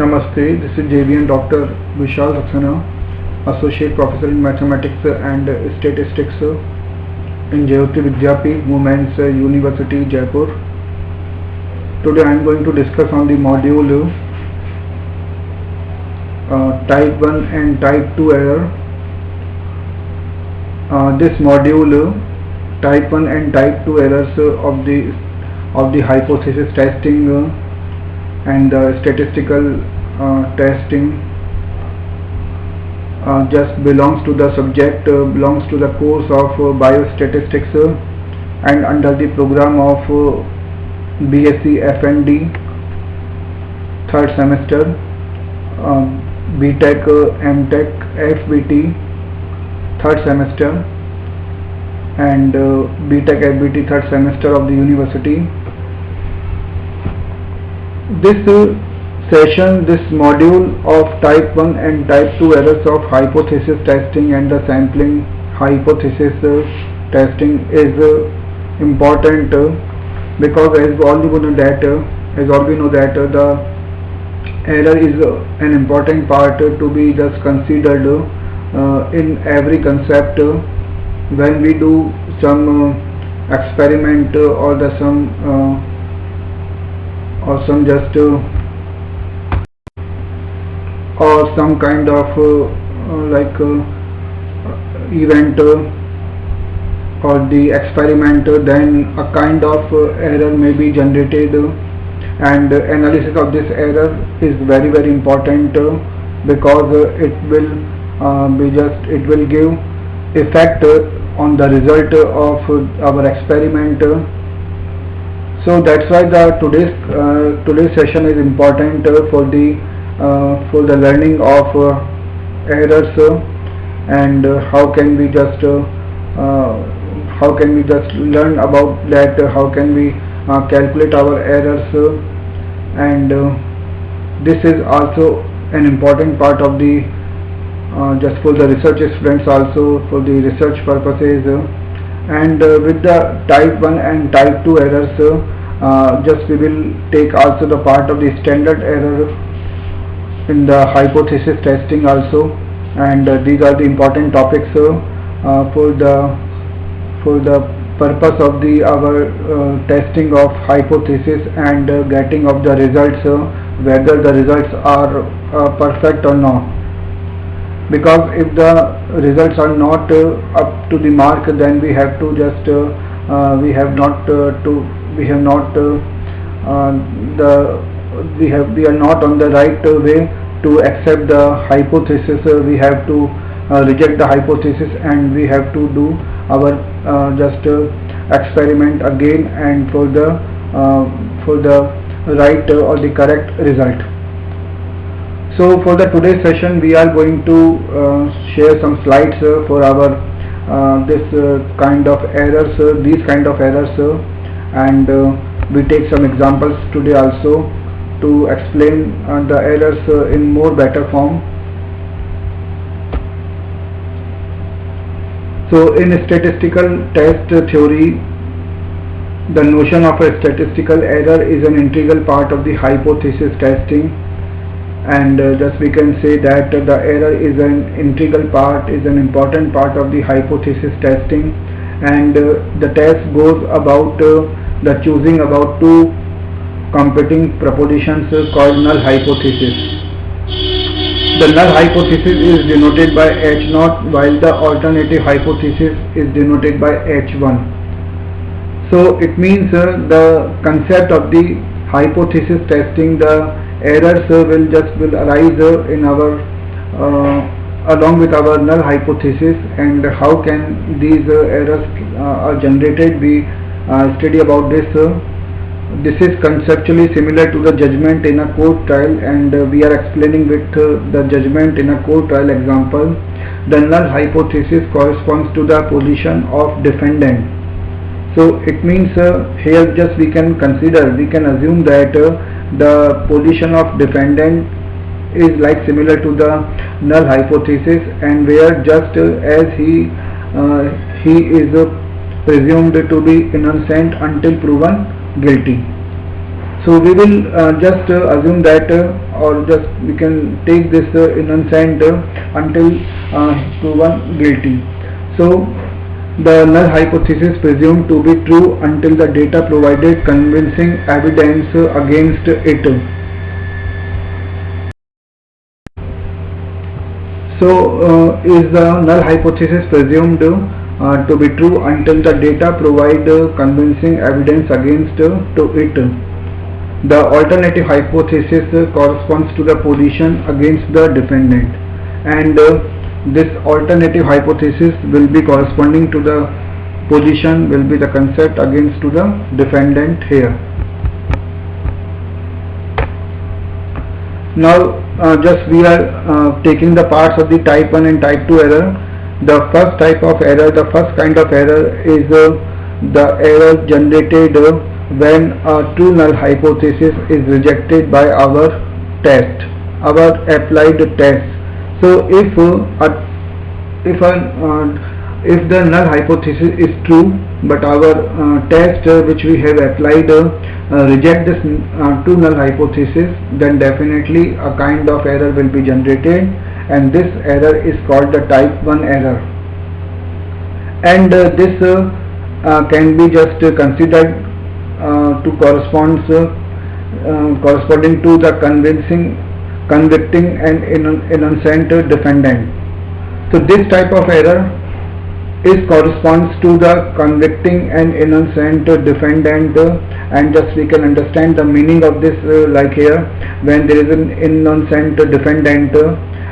Namaste, this is JVN Dr. Vishal Saxena, Associate Professor in Mathematics and Statistics in Jayoti Vidyapeeth, Women's University, Jaipur. Today I am going to discuss on the module Type 1 and Type 2 error. This module, Type 1 and Type 2 errors of the hypothesis testing and statistical testing just belongs to the subject, belongs to the course of biostatistics and under the program of BSc FND third semester, BTech, MTech, FBT third semester and BTech FBT third semester of the university. This session, this module of Type 1 and Type 2 errors of hypothesis testing and the sampling hypothesis testing is important because as all we know that the error is an important part to be just considered in every concept when we do some experiment or some kind of event or the experiment, then a kind of error may be generated and analysis of this error is very important because it will give effect on the result of our experiment. So that's why the today's session is important for the learning of errors and how can we just learn about that, how can we calculate our errors, and this is also an important part of the just for the research students, also for the research purposes. And with the Type 1 and Type 2 errors, just we will take also the part of the standard error in the hypothesis testing also, and these are the important topics for the purpose of our testing of hypothesis and getting of the results, whether the results are perfect or not. Because if the results are not up to the mark, then we have to just we are not on the right way to accept the hypothesis. We have to reject the hypothesis and we have to do our experiment again and for the right or the correct result. So for the today's session we are going to share some slides for our this kind of errors, these kind of errors, and we take some examples today also to explain the errors in more better form. So in statistical test theory, the notion of a statistical error is an integral part of the hypothesis testing, and thus we can say that the error is an integral part, is an important part of the hypothesis testing, and the test goes about the choosing about two competing propositions called null hypothesis. The null hypothesis is denoted by H0 while the alternative hypothesis is denoted by H1. So it means the concept of the hypothesis testing, the errors will arise in our along with our null hypothesis, and how can these errors are generated. We study about this. This is conceptually similar to the judgment in a court trial, and we are explaining with the judgment in a court trial example. The null hypothesis corresponds to the position of defendant. So it means here just we can assume that the position of defendant is like similar to the null hypothesis, and where just as he is presumed to be innocent until proven guilty. So we will just assume that or just we can take this innocent until proven guilty. So the null hypothesis presumed to be true until the data provided convincing evidence against it. So is the null hypothesis presumed to be true until the data provide convincing evidence against to it. The alternative hypothesis corresponds to the position against the defendant, and this alternative hypothesis will be corresponding to the position will be the concept against to the defendant here. Now just we are taking the parts of the type 1 and type 2 error. The first type of error, the first kind of error is the error generated when a true null hypothesis is rejected by our test, our applied test. So if the null hypothesis is true, but our test which we have applied reject this true null hypothesis, then definitely a kind of error will be generated, and this error is called the type 1 error. And this can be just considered to corresponding to the convicting and innocent defendant. So this type of error corresponds to the convicting and innocent defendant, and just we can understand the meaning of this like here, when there is an innocent defendant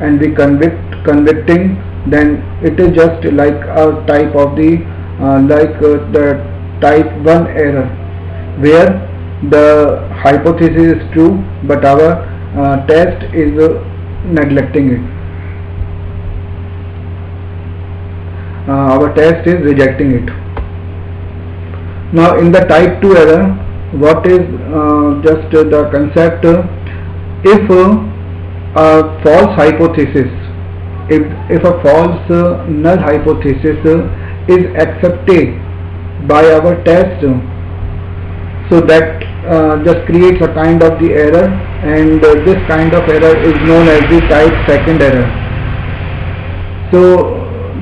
and we convicting, then it is just like a type of the the type 1 error, where the hypothesis is true but our test is neglecting it. Our test is rejecting it. Now in the type 2 error, what is just the concept, if a false hypothesis, if a false null hypothesis is accepted by our test, so that just creates a kind of the error, and this kind of error is known as the type 2 error. So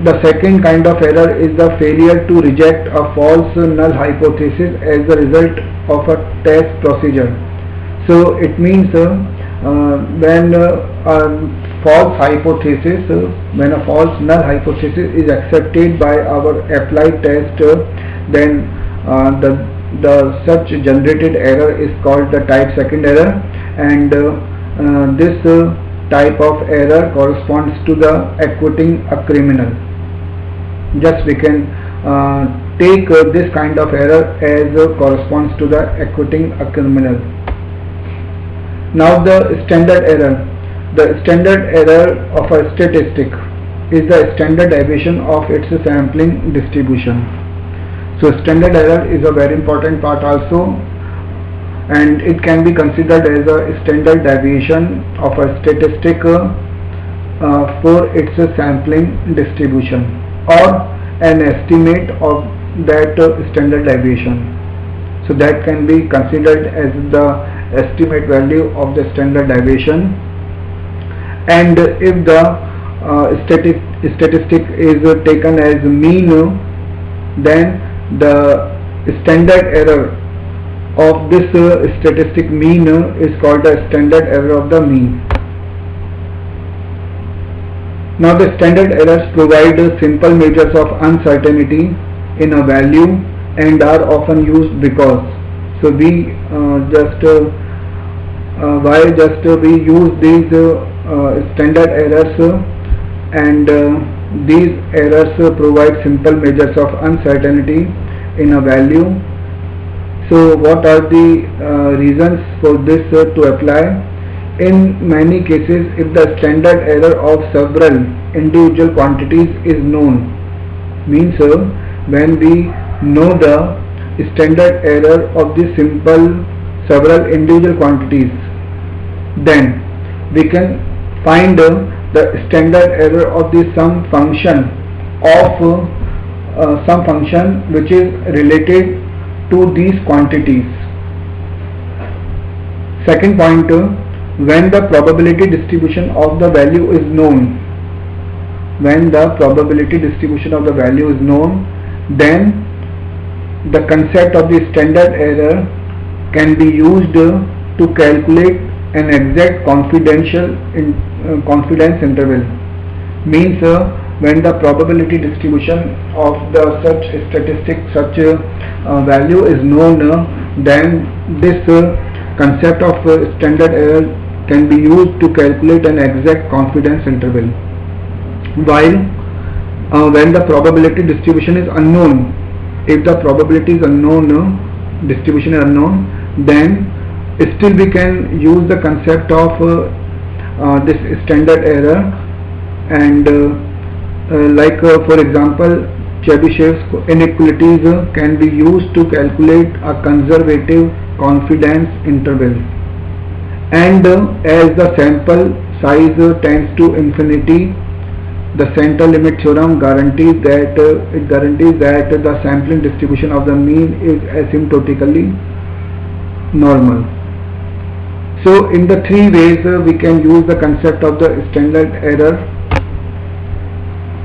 the second kind of error is the failure to reject a false null hypothesis as a result of a test procedure. So it means when a false hypothesis, when a false null hypothesis is accepted by our applied test, then the such generated error is called the type 2 error, and this type of error corresponds to the acquitting a criminal. Just we can take this kind of error as corresponds to the acquitting a criminal. Now the standard error. The standard error of a statistic is the standard deviation of its sampling distribution. So standard error is a very important part also, and it can be considered as a standard deviation of a statistic for its sampling distribution, or an estimate of that standard deviation. So that can be considered as the estimate value of the standard deviation. And if the statistic is taken as mean, then the standard error of this statistic mean is called the standard error of the mean. Now the standard errors provide simple measures of uncertainty in a value and are often used because. So we we use these standard errors, and these errors provide simple measures of uncertainty in a value. So what are the reasons for this to apply? In many cases, if the standard error of several individual quantities is known, means when we know the standard error of the simple several individual quantities, then we can find the standard error of the some function of some function which is related to these quantities. Second point, when the probability distribution of the value is known, when the probability distribution of the value is known, then the concept of the standard error can be used to calculate an exact confidence interval. Means when the probability distribution of the such value is known, then this concept of standard error can be used to calculate an exact confidence interval. While when the probability distribution is unknown, if the probability is unknown, distribution is unknown, then still we can use the concept of this standard error, and for example, Chebyshev's inequalities can be used to calculate a conservative confidence interval. And as the sample size tends to infinity, the center limit theorem guarantees that the sampling distribution of the mean is asymptotically normal. So in the three ways we can use the concept of the standard error,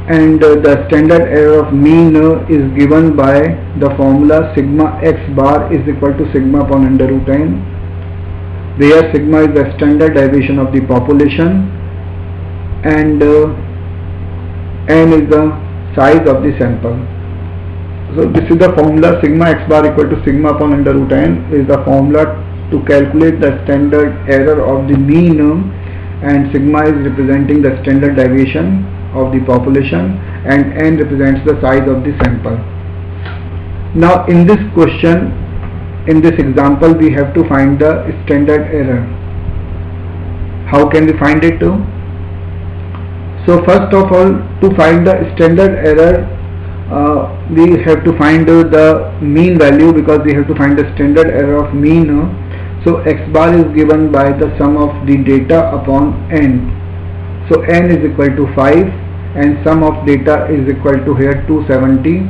and the standard error of mean is given by the formula sigma x bar is equal to sigma upon under root n, where sigma is the standard deviation of the population and n is the size of the sample. So this is the formula. Sigma x bar equal to sigma upon under root n is the formula to calculate the standard error of the mean, and sigma is representing the standard deviation of the population and n represents the size of the sample. Now in this question, in this example, we have to find the standard error. How can we find it? So first of all, to find the standard error, we have to find the mean value, because we have to find the standard error of mean. So x bar is given by the sum of the data upon n. So n is equal to 5 and sum of data is equal to here 270.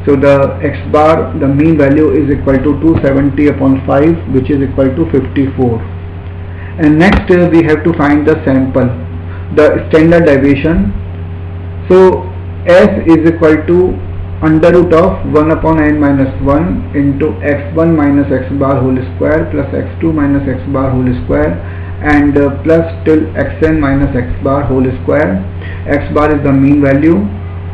So the x bar, the mean value is equal to 270 upon 5, which is equal to 54. And next we have to find the sample, the standard deviation. So s is equal to under root of 1 upon n minus 1 into x1 minus x bar whole square plus x2 minus x bar whole square and plus till xn minus x bar whole square. X bar is the mean value,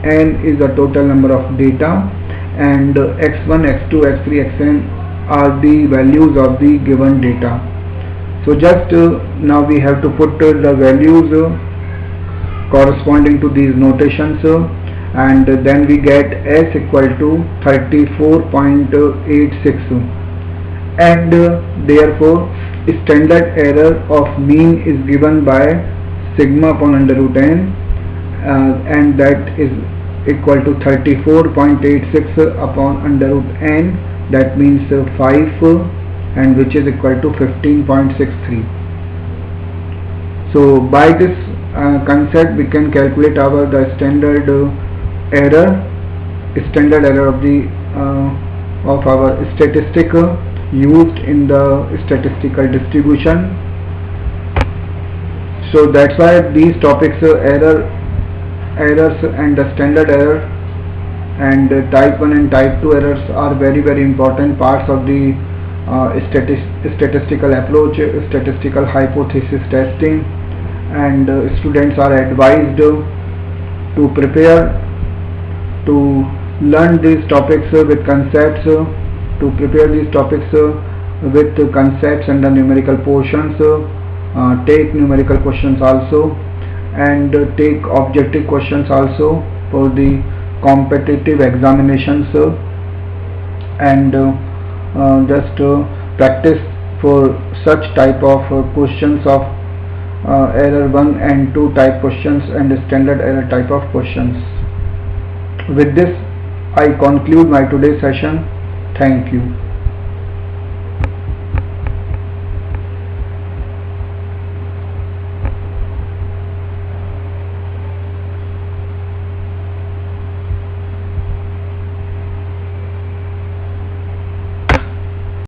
n is the total number of data, and x1, x2, x3, xn are the values of the given data. So just now we have to put the values corresponding to these notations, and then we get s equal to 34.86, and therefore standard error of mean is given by sigma upon under root n, and that is equal to 34.86 upon under root n, that means 5, and which is equal to 15.63. So by this concept we can calculate the standard error of the of our statistic used in the statistical distribution. So that's why these topics, errors and the standard error and type 1 and type 2 errors, are very important parts of the statistical approach, statistical hypothesis testing, and students are advised to prepare to learn these topics with concepts, to prepare these topics with concepts and the numerical portions, take numerical questions also, and take objective questions also for the competitive examinations, and just practice for such type of questions of error 1 and 2 type questions and standard error type of questions. With this I conclude my today's session. Thank you.